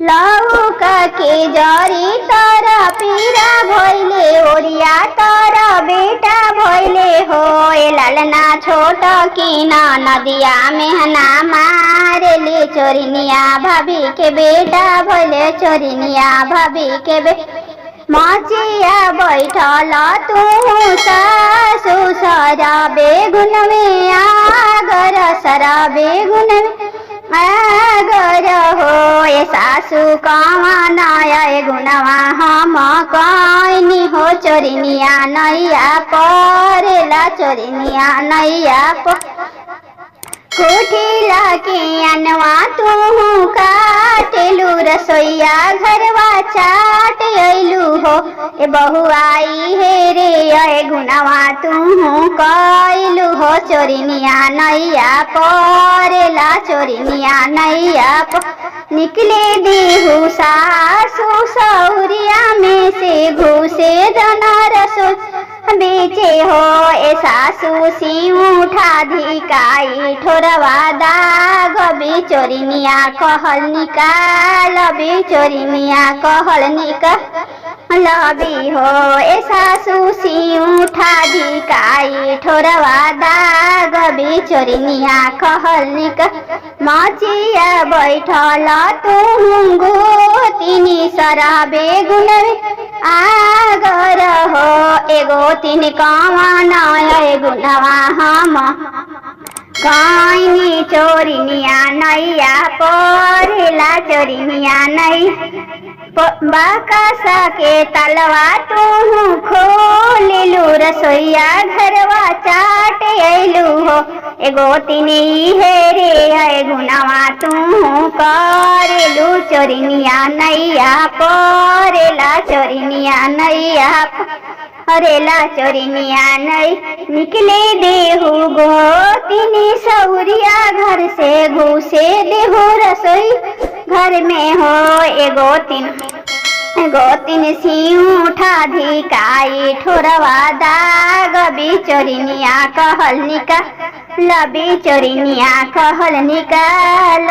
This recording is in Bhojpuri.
लौका के जरी तर पीरा भइले ओरिया तर बेटा भइले हो। लालना छोट किना नदिया मेहना मारेले चोरिनिया भाभी के बेटा भइले चोरिनिया भाभी के मचिया बैठल तू सासु सर बेगुन में आगर सर बेगुन में आगर हो। ये सासु कवन गुनवा हम कैनी हो। चोरिनिया नैया परेला चोरिनिया नैया कुटिला के अनवा तू काटेलू रसोईया घरवा चाट अइलू हो। ए बहु आई हे रे अय गुनवा तू कैलू हो। चोरिनिया नैया परेला चोरिनिया नैया निकले देहु सासु सौरिया में से घुसे दना रसो बेचे हो। ए सासु सिउठा धिकाई ठोरवा दाग बे चोरिनिया कहल निकाल बे चोरिनिया कहल निकाल लबी हो। ए सासु सिउठा धिकाई ठोरवा दाग बे चोरिनिया कहल निकाल मचिया बैठल तू गोतिनी सरा बेगुन आगर हो। एगो तीन कवन गुनवा हम कैनी चोरिनिया नैया परेला चोरिनिया नै बाकसा के तलवा तू खोलेलू रसोईया घरवा चाट अइलू हो। एगो तीनी हे रे गुनवा तू करेलू चोरिनिया नैया परेला चोरिनिया नैया परेला चोरिनिया नै निकले देहु गोतिनी सौरिया घर से घुसे देहु रसोई घर में हो। एगो तीन सिउठा धिकाई ठोरवा दाग बे चोरिनिया कहल निकाल बे चोरिनिया कहल निकाल।